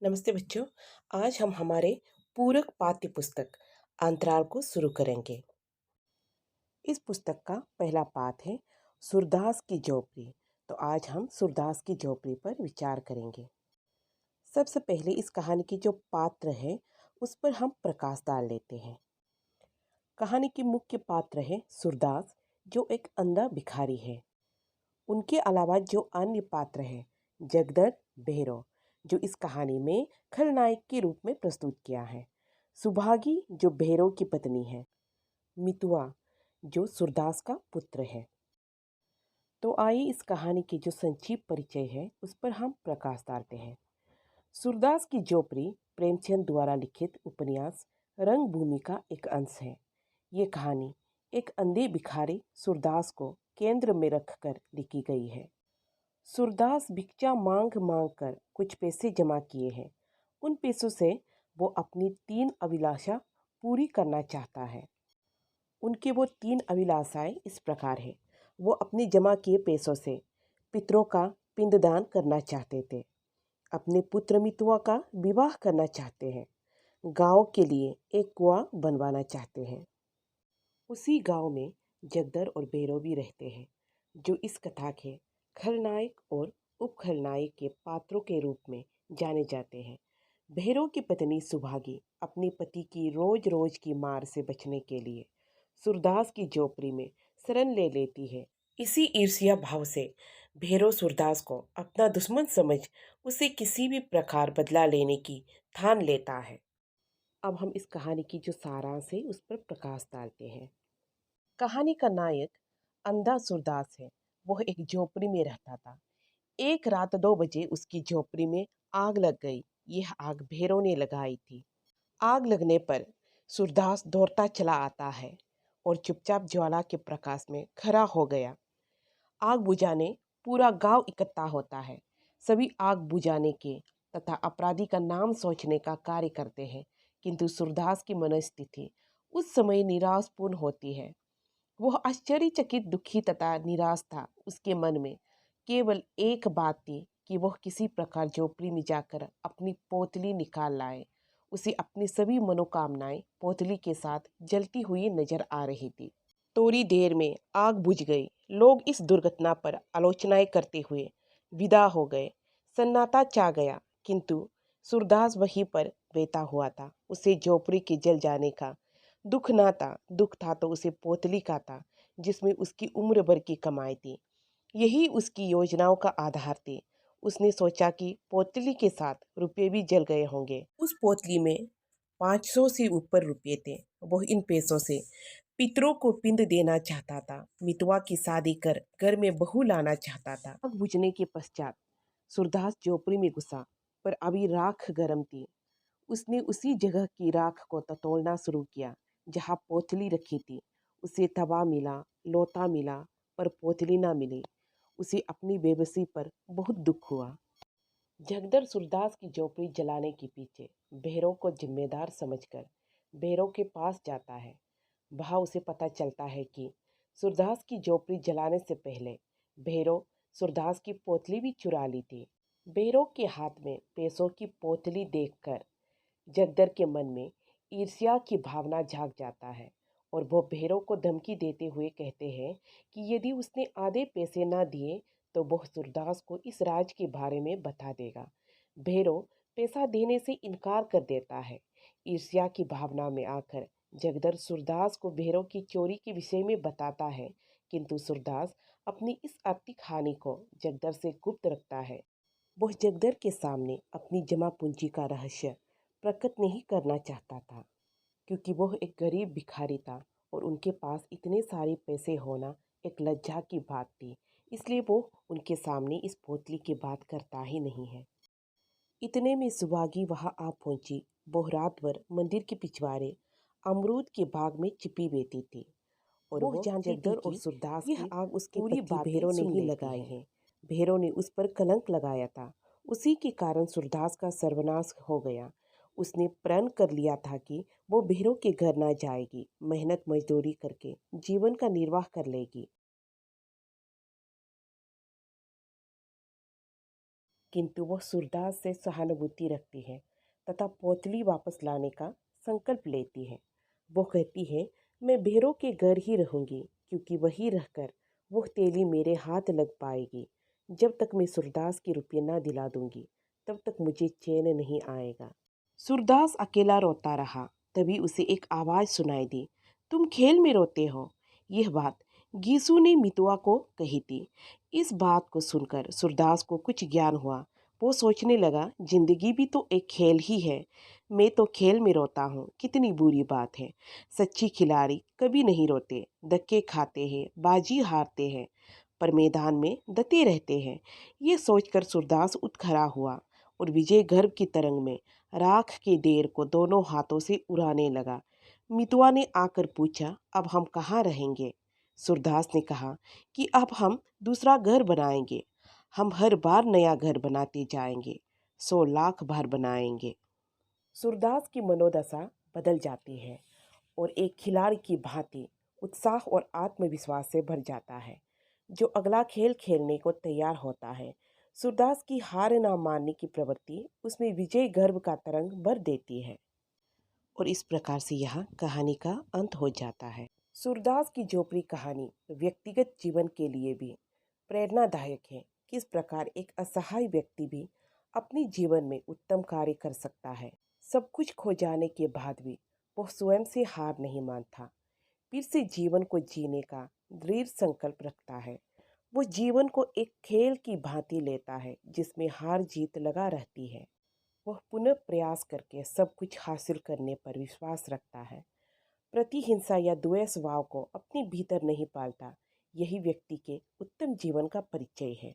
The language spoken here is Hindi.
नमस्ते बच्चों। आज हम हमारे पूरक पाठ्य पुस्तक अंतराल को शुरू करेंगे। इस पुस्तक का पहला पाठ है सूरदास की झोपड़ी। तो आज हम सूरदास की झोपड़ी पर विचार करेंगे। सबसे पहले इस कहानी की जो पात्र है उस पर हम प्रकाश डाल लेते हैं। कहानी के मुख्य पात्र है सूरदास, जो एक अंधा भिखारी है। उनके अलावा जो अन्य पात्र हैं, जगदर बेहरो, जो इस कहानी में खलनायक के रूप में प्रस्तुत किया है। सुभागी, जो बेहरो की पत्नी है। मितुआ, जो सूरदास का पुत्र है। तो आइए इस कहानी की जो संक्षिप्त परिचय है उस पर हम प्रकाश डालते हैं। सूरदास की झोपड़ी प्रेमचंद द्वारा लिखित उपन्यास रंगभूमि का एक अंश है। ये कहानी एक अंधे भिखारी सूरदास को केंद्र में रखकर लिखी गई है। सूरदास भिक्षा मांग मांग कर कुछ पैसे जमा किए हैं। उन पैसों से वो अपनी 3 अभिलाषा पूरी करना चाहता है। उनके वो 3 अभिलाषाएं इस प्रकार है। वो अपने जमा किए पैसों से पितरों का पिंडदान करना चाहते थे, अपने पुत्र मितुआ का विवाह करना चाहते हैं, गांव के लिए एक कुआं बनवाना चाहते हैं। उसी गांव में जगदर और भैरव भी रहते हैं, जो इस कथा के खलनायक और उपखलनायक के पात्रों के रूप में जाने जाते हैं। भैरव की पत्नी सुभागी अपने पति की रोज रोज की मार से बचने के लिए सूरदास की झोपड़ी में शरण ले लेती है। इसी ईर्ष्या भाव से भैरव सूरदास को अपना दुश्मन समझ उसे किसी भी प्रकार बदला लेने की ठान लेता है। अब हम इस कहानी की जो सारांश है उस पर प्रकाश डालते हैं। कहानी का नायक अंधा सूरदास है। वह एक झोपड़ी में रहता था। एक रात 2 बजे उसकी झोपड़ी में आग लग गई। यह आग भैरव ने लगाई थी। आग लगने पर सूरदास दौड़ता चला आता है और चुपचाप ज्वाला के प्रकाश में खड़ा हो गया। आग बुझाने पूरा गांव इकट्ठा होता है। सभी आग बुझाने के तथा अपराधी का नाम सोचने का कार्य करते हैं, किंतु सूरदास की मनस्थिति उस समय निराशपूर्ण होती है। वह आश्चर्यचकित, दुखी तथा निराश था। उसके मन में केवल एक बात थी कि वह किसी प्रकार झोपड़ी में जाकर अपनी पोतली निकाल लाए। उसे अपनी सभी मनोकामनाएं पोतली के साथ जलती हुई नजर आ रही थी। थोड़ी देर में आग बुझ गई। लोग इस दुर्घटना पर आलोचनाएं करते हुए विदा हो गए। सन्नाटा छा गया, किंतु सूरदास वहीं पर बैठा हुआ था। उसे झोपड़ी के जल जाने का दुख ना था। दुख था तो उसे पोतली का था, जिसमें उसकी उम्र भर की कमाई थी। यही उसकी योजनाओं का आधार थी। उसने सोचा कि पोतली के साथ रुपये भी जल गए होंगे। उस पोतली में 500 से ऊपर रुपये थे। वह इन पैसों से पितरों को पिंड देना चाहता था, मितवा की शादी कर घर में बहू लाना चाहता था। आग बुझने के पश्चात सूरदास झोपड़ी में घुसा, पर अभी राख गर्म थी। उसने उसी जगह की राख को टटोलना शुरू किया जहाँ पोतली रखी थी। उसे तवा मिला, लोटा मिला, पर पोतली ना मिली। उसे अपनी बेबसी पर बहुत दुख हुआ। जगदर सूरदास की झोपड़ी जलाने के पीछे भैरव को जिम्मेदार समझकर भैरव के पास जाता है। वहाँ उसे पता चलता है कि सूरदास की झोपड़ी जलाने से पहले भैरव सूरदास की पोतली भी चुरा ली थी। भैरव के हाथ में पैसों की पोतली देखकर जगदर के मन में ईर्ष्या की भावना जाग जाता है और वो भैरव को धमकी देते हुए कहते हैं कि यदि उसने आधे पैसे ना दिए तो वह सूरदास को इस राज के बारे में बता देगा। भैरव पैसा देने से इनकार कर देता है। ईर्ष्या की भावना में आकर जगदर सूरदास को भैरव की चोरी के विषय में बताता है, किंतु सूरदास अपनी इस आर्थिक हानि को जगदर से गुप्त रखता है। वह जगदर के सामने अपनी जमा पूंजी का रहस्य प्रकट नहीं करना चाहता था, क्योंकि वह एक गरीब भिखारी था और उनके पास इतने सारे पैसे होना एक लज्जा की बात थी। इसलिए वो उनके सामने इस पोतली की बात करता ही नहीं है। इतने में सुहागी वहां आ पहुंची। वो रात भर मंदिर के पिछवाड़े अमरूद के बाग में छिपी बैठी थी और वो जानती थी और सूरदास यह आग उसकी पूरी बात भैरव ने ही लगाई है। भैरव ने उस पर कलंक लगाया था। उसी के कारण सूरदास का सर्वनाश हो गया। उसने प्रण कर लिया था कि वो भैरव के घर ना जाएगी, मेहनत मजदूरी करके जीवन का निर्वाह कर लेगी। किंतु वह सूरदास से सहानुभूति रखती है तथा पोतली वापस लाने का संकल्प लेती है। वो कहती है, मैं भेरों के घर ही रहूंगी, क्योंकि वहीं रहकर वह तेली मेरे हाथ लग पाएगी। जब तक मैं सूरदास के रुपये ना दिला दूंगी, तब तक मुझे चैन नहीं आएगा। सूरदास अकेला रोता रहा। तभी उसे एक आवाज़ सुनाई दी, तुम खेल में रोते हो। यह बात गीसू ने मितुआ को कही थी। इस बात को सुनकर सूरदास को कुछ ज्ञान हुआ। वो सोचने लगा, जिंदगी भी तो एक खेल ही है। मैं तो खेल में रोता हूँ, कितनी बुरी बात है। सच्ची खिलाड़ी कभी नहीं रोते, धक्के खाते हैं, बाजी हारते हैं, पर मैदान में डटे रहते हैं। ये सोचकर सूरदास उठ खड़ा हुआ और विजय गर्व की तरंग में राख के ढेर को दोनों हाथों से उड़ाने लगा। मितुआ ने आकर पूछा, अब हम कहाँ रहेंगे? सूरदास ने कहा कि अब हम दूसरा घर बनाएंगे। हम हर बार नया घर बनाते जाएंगे, 100 लाख बार बनाएंगे। सूरदास की मनोदशा बदल जाती है और एक खिलाड़ी की भांति उत्साह और आत्मविश्वास से भर जाता है, जो अगला खेल खेलने को तैयार होता है। सूरदास की हार ना मानने की प्रवृत्ति उसमें विजय गर्व का तरंग भर देती है। और इस प्रकार से यह कहानी का अंत हो जाता है। सूरदास की झोपड़ी कहानी व्यक्तिगत जीवन के लिए भी प्रेरणादायक है। किस प्रकार एक असहाय व्यक्ति भी अपने जीवन में उत्तम कार्य कर सकता है। सब कुछ खो जाने के बाद भी वह स्वयं से हार नहीं मानता, फिर से जीवन को जीने का दृढ़ संकल्प रखता है। वो जीवन को एक खेल की भांति लेता है, जिसमें हार जीत लगा रहती है। वह पुनः प्रयास करके सब कुछ हासिल करने पर विश्वास रखता है। प्रतिहिंसा या द्वेष भाव को अपने भीतर नहीं पालता। यही व्यक्ति के उत्तम जीवन का परिचय है।